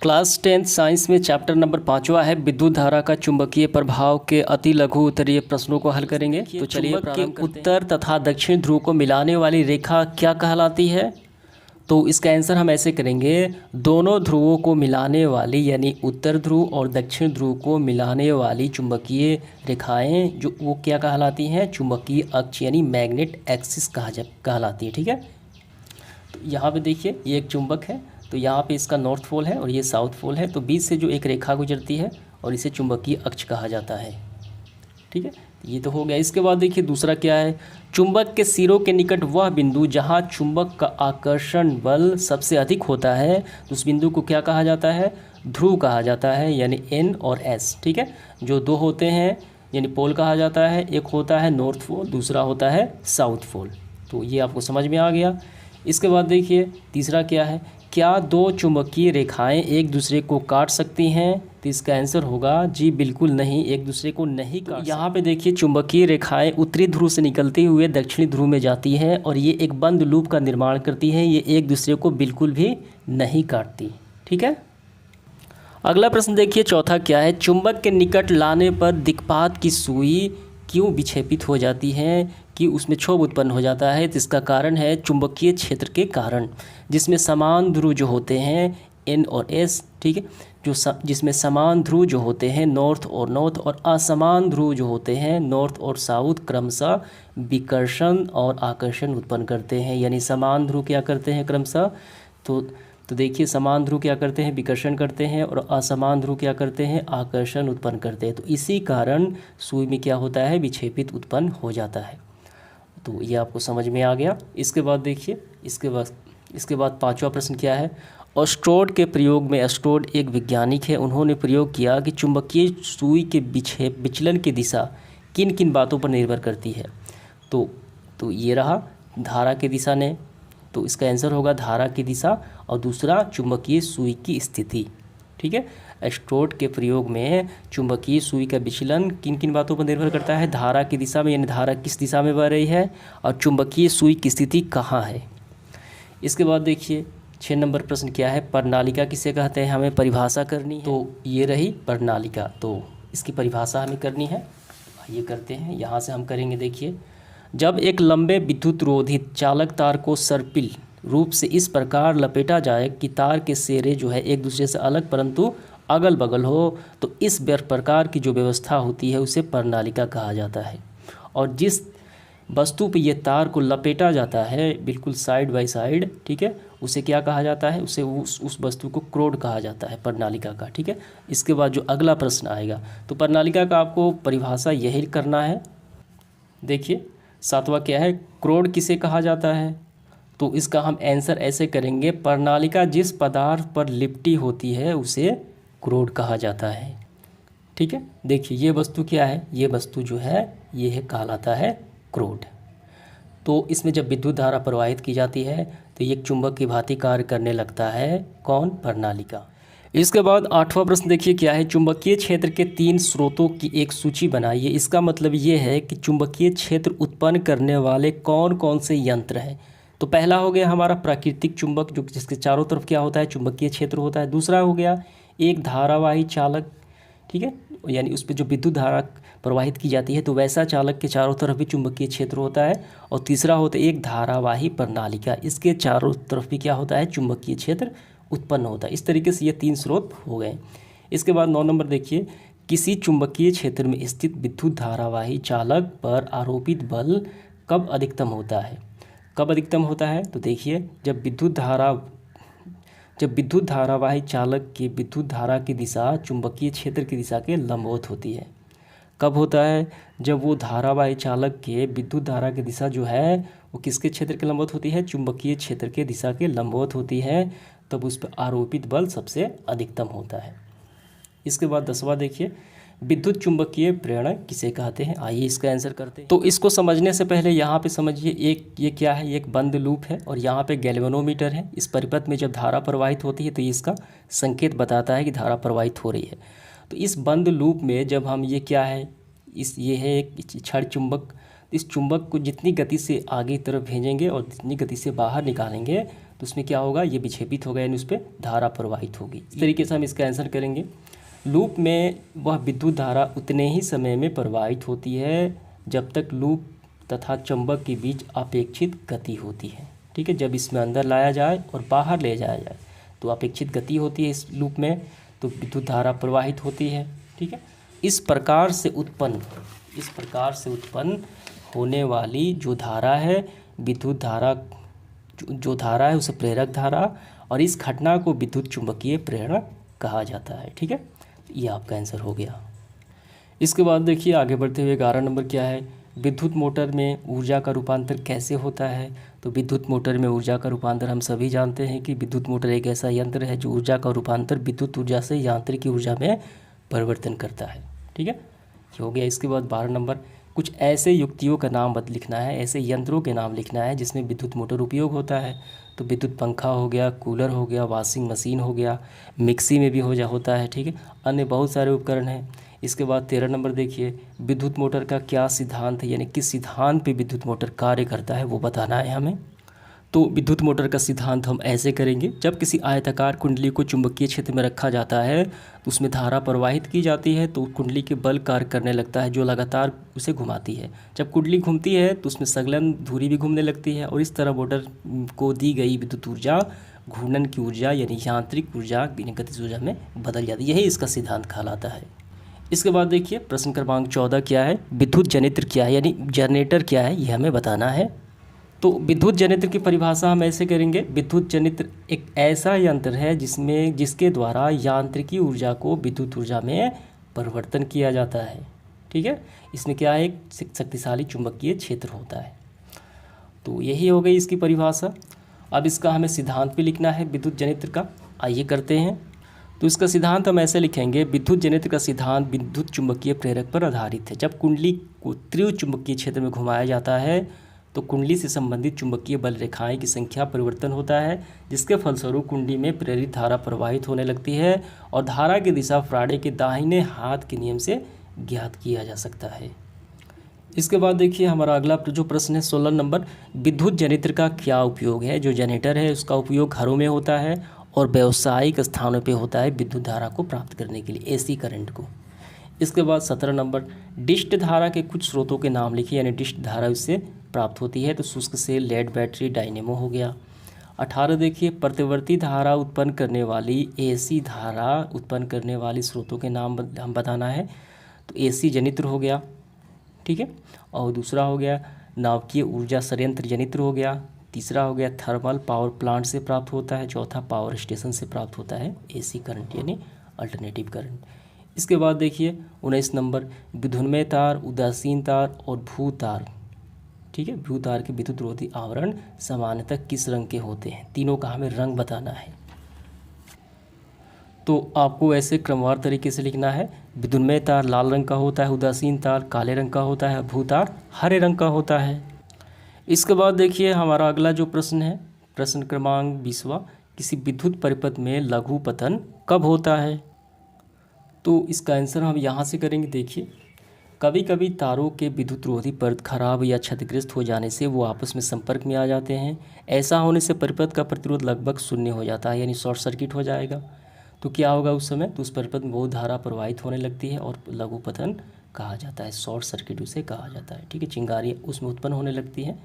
Class 10th science में chapter number 5वां है विद्युत धारा का चुंबकीय प्रभाव के अति लघु उत्तरीय प्रश्नों को हल करेंगे। तो चलिए प्रारंभ करते हैं। उत्तर तथा दक्षिण ध्रुव को मिलाने वाली रेखा क्या कहलाती है? तो इसका आंसर हम ऐसे करेंगे, दोनों ध्रुवों को मिलाने वाली यानी उत्तर ध्रुव और दक्षिण ध्रुव को मिलाने वाली चुंबकीय रेखाएं जो वो क्या कहलाती हैं? चुंबकीय अक्ष यानी मैग्नेट एक्सिस कहलाती है। ठीक है, तो यहाँ पे देखिए ये एक चुंबक है, तो यहाँ पे इसका नॉर्थ पोल है और ये साउथ पोल है, तो बीच से जो एक रेखा गुजरती है और इसे चुंबकीय अक्ष कहा जाता है। ठीक है, ये तो हो गया। इसके बाद देखिए दूसरा क्या है, चुंबक के सिरों के निकट वह बिंदु जहाँ चुंबक का आकर्षण बल सबसे अधिक होता है, उस बिंदु को क्या कहा जाता है? ध्रुव कहा जाता है, यानी N और S। ठीक है, जो दो होते हैं यानी पोल कहा जाता है, एक होता है नॉर्थ पोल, दूसरा होता है साउथ पोल। तो ये आपको समझ में आ गया। इसके बाद देखिए तीसरा क्या है, क्या दो चुंबकीय रेखाएं एक दूसरे को काट सकती हैं? तो इसका आंसर होगा जी बिल्कुल नहीं, एक दूसरे को नहीं काट। यहाँ पे देखिए चुंबकीय रेखाएं उत्तरी ध्रुव से निकलते हुए दक्षिणी ध्रुव में जाती हैं और ये एक बंद लूप का निर्माण करती हैं, ये एक दूसरे को बिल्कुल भी नहीं काटती। ठीक है, अगला प्रश्न देखिए चौथा क्या है, चुंबक के निकट लाने पर दिक्पात की सुई क्यों विक्षेपित हो जाती है कि उसमें क्षोभ उत्पन्न हो जाता है? तो इसका कारण है चुंबकीय क्षेत्र के कारण, जिसमें समान ध्रुव जो होते हैं N और S, ठीक है, जिसमें समान ध्रुव जो होते हैं नॉर्थ और असमान ध्रुव जो होते हैं नॉर्थ और साउथ क्रमशः विकर्षण और आकर्षण उत्पन्न करते हैं। यानी समान ध्रुव क्या करते हैं क्रमशः, तो देखिए समान ध्रुव क्या करते हैं? विकर्षण करते हैं, और असमान ध्रुव क्या करते हैं? आकर्षण उत्पन्न करते हैं। तो इसी कारण सुई में क्या होता है? विक्षेपित उत्पन्न हो जाता है। तो ये आपको समझ में आ गया। इसके बाद देखिए इसके बाद पांचवा प्रश्न क्या है, ऑस्ट्रोड के प्रयोग में, ऑस्ट्रोड एक वैज्ञानिक है, उन्होंने प्रयोग किया कि चुंबकीय सुई के विचलन की दिशा किन किन बातों पर निर्भर करती है? तो ये रहा धारा की दिशा ने, तो इसका आंसर होगा धारा की दिशा, और दूसरा चुंबकीय सुई की स्थिति। ठीक है, ऑस्ट्रोड के प्रयोग में चुंबकीय सुई का विचलन किन किन बातों पर निर्भर करता है? धारा की दिशा में, यानी धारा किस दिशा में बह रही है, और चुंबकीय सुई की स्थिति कहाँ है। इसके बाद देखिए 6 नंबर प्रश्न क्या है, प्रणालिका किसे कहते हैं? हमें परिभाषा करनी है। तो ये रही प्रणालिका, तो इसकी परिभाषा हमें करनी है, ये करते हैं। यहाँ से हम करेंगे, देखिए जब एक लंबे विद्युत रोधित चालक तार को सर्पिल रूप से इस प्रकार लपेटा जाए कि तार के सिरे जो है एक दूसरे से अलग परंतु अगल बगल हो, तो इस प्रकार की जो व्यवस्था होती है उसे प्रणालिका कहा जाता है। और जिस वस्तु पे ये तार को लपेटा जाता है बिल्कुल साइड बाय साइड, ठीक है, उसे क्या कहा जाता है? उसे उस वस्तु को क्रोड कहा जाता है, प्रणालिका का। ठीक है, इसके बाद जो अगला प्रश्न आएगा, तो प्रणालिका का आपको परिभाषा यही करना है। देखिए 7वां क्या है, क्रोड किसे कहा जाता है? तो इसका हम आंसर ऐसे करेंगे, प्रणालिका जिस पदार्थ पर लिपटी होती है उसे क्रोड कहा जाता है। ठीक है, देखिए ये वस्तु क्या है, ये वस्तु जो है ये है कहलाता है क्रोड। तो इसमें जब विद्युत धारा प्रवाहित की जाती है तो ये एक चुंबक की भांति कार्य करने लगता है, कौन? प्रणालिका। इसके बाद 8वां प्रश्न देखिए क्या है, चुंबकीय क्षेत्र के 3 स्रोतों की एक सूची बनाइए। इसका मतलब ये है कि चुंबकीय क्षेत्र उत्पन्न करने वाले कौन कौन से यंत्र हैं। तो पहला हो गया हमारा प्राकृतिक चुंबक, जो जिसके चारों तरफ क्या होता है? चुंबकीय क्षेत्र होता है। दूसरा हो गया एक धारावाही चालक, ठीक है, यानी उस पर जो विद्युत धारा प्रवाहित की जाती है तो वैसा चालक के चारों तरफ भी चुंबकीय क्षेत्र होता है। और तीसरा होता है एक धारावाही प्रणालिका, इसके चारों तरफ भी क्या होता है? चुंबकीय क्षेत्र उत्पन्न होता है। इस तरीके से ये 3 स्रोत हो गए। इसके बाद 9 नंबर देखिए, किसी चुंबकीय क्षेत्र में स्थित विद्युत धारावाही चालक पर आरोपित बल कब अधिकतम होता है? कब अधिकतम होता है? तो देखिए जब विद्युत धारावाही चालक की विद्युत धारा की दिशा चुंबकीय क्षेत्र की दिशा के लंबवत होती है। कब होता है? जब वो धारावाही चालक के विद्युत धारा की दिशा जो है वो किसके क्षेत्र के लंबवत होती है? चुंबकीय क्षेत्र के दिशा के लंबवत होती है, तब उस पर आरोपित बल सबसे अधिकतम होता है। इसके बाद 10वां देखिए, विद्युत चुंबकीय प्रेरण किसे कहते हैं? आइए इसका आंसर करते हैं। तो इसको समझने से पहले यहाँ पे समझिए ये क्या है, ये एक बंद लूप है और यहाँ पे गैल्वेनोमीटर है। इस परिपथ में जब धारा प्रवाहित होती है तो इसका संकेत बताता है कि धारा प्रवाहित हो रही है। तो इस बंद लूप में जब हम ये क्या है, ये है एक क्षण चुंबक, इस चुंबक को जितनी गति से आगे की तरफ भेजेंगे और जितनी गति से बाहर निकालेंगे तो उसमें क्या होगा, ये विक्षेपित होगा यानी उस पर धारा प्रवाहित होगी। इस तरीके से हम इसका आंसर करेंगे। लूप में वह विद्युत धारा उतने ही समय में प्रवाहित होती है जब तक लूप तथा चुंबक के बीच अपेक्षित गति होती है। ठीक है, जब इसमें अंदर लाया जाए और बाहर ले जाया जाए तो अपेक्षित गति होती है इस लूप में, तो विद्युत धारा प्रवाहित होती है। ठीक है, इस प्रकार से उत्पन्न होने वाली जो धारा है, विद्युत धारा जो धारा है उसे प्रेरक धारा, और इस घटना को विद्युत चुंबकीय प्रेरण कहा जाता है। ठीक है, ये आपका आंसर हो गया। इसके बाद देखिए आगे बढ़ते हुए 11 नंबर क्या है, विद्युत मोटर में ऊर्जा का रूपांतर कैसे होता है। तो विद्युत मोटर में ऊर्जा का रूपांतर हम सभी जानते हैं कि विद्युत मोटर एक ऐसा यंत्र है जो ऊर्जा का रूपांतर विद्युत ऊर्जा से यांत्रिक ऊर्जा में परिवर्तन करता है। ठीक है, ये हो गया। इसके बाद 12 नंबर, कुछ ऐसे युक्तियों का नाम लिखना है, ऐसे यंत्रों के नाम लिखना है जिसमें विद्युत मोटर उपयोग होता है। तो विद्युत पंखा हो गया, कूलर हो गया, वॉशिंग मशीन हो गया, मिक्सी में भी होता है। ठीक है, अन्य बहुत सारे उपकरण हैं। इसके बाद 13 नंबर देखिए, विद्युत मोटर का क्या सिद्धांत है, यानी किस सिद्धांत पे विद्युत मोटर कार्य करता है वो बताना है हमें। तो विद्युत मोटर का सिद्धांत हम ऐसे करेंगे, जब किसी आयताकार कुंडली को चुंबकीय क्षेत्र में रखा जाता है तो उसमें धारा प्रवाहित की जाती है, तो कुंडली के बल कार्य करने लगता है जो लगातार उसे घुमाती है। जब कुंडली घूमती है तो उसमें संलग्न धुरी भी घूमने लगती है, और इस तरह मोटर को दी गई विद्युत ऊर्जा घूर्णन की ऊर्जा यानी यांत्रिक ऊर्जा गतिज ऊर्जा में बदल जाती है। यही इसका सिद्धांत कहलाता है। इसके बाद देखिए प्रश्न क्रमांक 14 क्या है, विद्युत जनित्र क्या है, यानी जनरेटर क्या है, यह हमें बताना है। तो विद्युत जनित्र की परिभाषा हम ऐसे करेंगे, विद्युत जनित्र एक ऐसा यंत्र है जिसके द्वारा यांत्रिकी ऊर्जा को विद्युत ऊर्जा में परिवर्तन किया जाता है। ठीक है, इसमें क्या है, एक शक्तिशाली चुंबकीय क्षेत्र होता है। तो यही हो गई इसकी परिभाषा। अब इसका हमें सिद्धांत भी लिखना है विद्युत जनित्र का, आइए करते हैं। तो इसका सिद्धांत हम ऐसे लिखेंगे, विद्युत जनित्र का सिद्धांत विद्युत चुंबकीय प्रेरक पर आधारित है। जब कुंडली को तीव्र चुंबकीय क्षेत्र में घुमाया जाता है तो कुंडली से संबंधित चुंबकीय बल रेखाएं की संख्या परिवर्तन होता है, जिसके फलस्वरूप कुंडली में प्रेरित धारा प्रवाहित होने लगती है, और धारा की दिशा फ्राडे के दाहिने हाथ के नियम से ज्ञात किया जा सकता है। इसके बाद देखिए हमारा अगला जो प्रश्न है 16 नंबर, विद्युत जनित्र का क्या उपयोग है। जो जनरेटर है उसका उपयोग घरों में होता है और व्यावसायिक स्थानों पे होता है विद्युत धारा को प्राप्त करने के लिए, एसी करंट को। इसके बाद 17 नंबर, डिस्ट धारा के कुछ स्रोतों के नाम लिखिए, यानी डिस्ट धारा इससे प्राप्त होती है। तो शुष्क सेल, लेड बैटरी, डायनेमो हो गया। 18 देखिए, प्रतिवर्ती धारा उत्पन्न करने वाली, एसी धारा उत्पन्न करने वाली स्रोतों के नाम हम बताना है। तो एसी जनित्र हो गया, ठीक है, और दूसरा हो गया नाभिकीय ऊर्जा संयंत्र जनित्र हो गया। तीसरा हो गया थर्मल पावर प्लांट से प्राप्त होता है। चौथा पावर स्टेशन से प्राप्त होता है एसी करंट यानी अल्टरनेटिव करंट। इसके बाद देखिए 19 नंबर, विद्युन्मय तार, उदासीन तार और भू तार। ठीक है, भू तार के विद्युत रोधी आवरण सामान्यतः किस रंग के होते हैं, तीनों का हमें रंग बताना है। तो आपको ऐसे क्रमवार तरीके से लिखना है, विद्युन्मय तार लाल रंग का होता है, उदासीन तार काले रंग का होता है, भू तार हरे रंग का होता है। इसके बाद देखिए हमारा अगला जो प्रश्न है, प्रश्न क्रमांक 20वां, किसी विद्युत परिपथ में लघु पतन कब होता है। तो इसका आंसर हम यहाँ से करेंगे। देखिए कभी कभी तारों के विद्युत रोधी परत खराब या क्षतिग्रस्त हो जाने से वो आपस में संपर्क में आ जाते हैं। ऐसा होने से परिपथ का प्रतिरोध लगभग शून्य हो जाता है, यानी शॉर्ट सर्किट हो जाएगा। तो क्या होगा उस समय, तो उस परिपथ में बहुत धारा प्रवाहित होने लगती है और लघु पतन कहा जाता है, शॉर्ट सर्किट उसे कहा जाता है। ठीक है, चिंगारी उसमें उत्पन्न होने लगती है।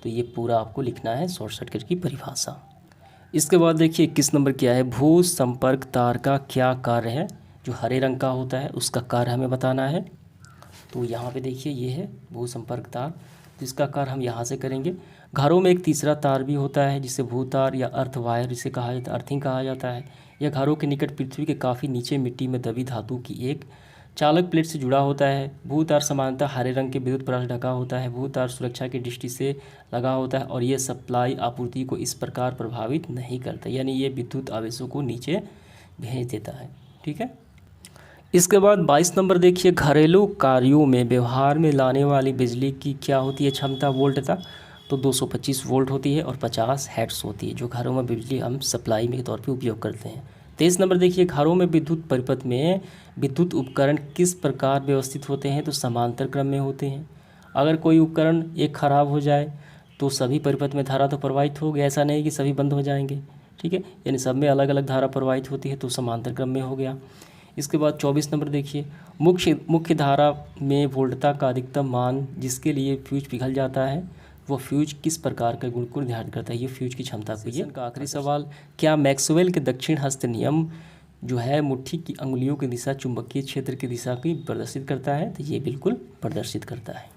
तो ये पूरा आपको लिखना है शॉर्ट सर्किट की परिभाषा। इसके बाद देखिए 21 नंबर क्या है, भू संपर्क तार का क्या कार्य है। जो हरे रंग का होता है उसका कार्य हमें बताना है। तो यहाँ पे देखिए ये है भू संपर्क तार, तो इसका कार्य हम यहाँ से करेंगे। घरों में एक तीसरा तार भी होता है जिसे भू तार या अर्थ वायर इसे कहा जाता है, अर्थिंग कहा जाता है। यह घरों के निकट पृथ्वी के काफ़ी नीचे मिट्टी में दबी धातु की एक चालक प्लेट से जुड़ा होता है। भू तार सामान्यतः हरे रंग के विद्युत प्रकाश ढका होता है। भू तार सुरक्षा की दृष्टि से लगा होता है और ये सप्लाई आपूर्ति को इस प्रकार प्रभावित नहीं करता, यानी ये विद्युत आवेशों को नीचे भेज देता है। ठीक है, इसके बाद 22 नंबर देखिए, घरेलू कार्यों में व्यवहार में लाने वाली बिजली की क्या होती है क्षमता, वोल्टता। तो 225 वोल्ट होती है और 50 हैट्स होती है, जो घरों में बिजली हम सप्लाई में के तौर पे उपयोग करते हैं। 23 नंबर देखिए, घरों में विद्युत परिपथ में विद्युत उपकरण किस प्रकार व्यवस्थित होते हैं। तो समांतर क्रम में होते हैं। अगर कोई उपकरण एक खराब हो जाए तो सभी परिपथ में धारा तो प्रवाहित होगी, ऐसा नहीं कि सभी बंद हो जाएंगे। ठीक है, यानी सब में अलग अलग धारा प्रवाहित होती है, तो समांतर क्रम में हो गया। इसके बाद 24 नंबर देखिए, मुख्य धारा में वोल्टता का अधिकतम मान जिसके लिए फ्यूज पिघल जाता है वो फ्यूज किस प्रकार का गुण को निर्धारित करता है। ये फ्यूज की क्षमता को। ये का आखिरी सवाल, क्या मैक्सवेल के दक्षिण हस्त नियम जो है मुट्ठी की अंगुलियों की दिशा चुंबकीय क्षेत्र की दिशा की प्रदर्शित करता है। तो ये बिल्कुल प्रदर्शित करता है।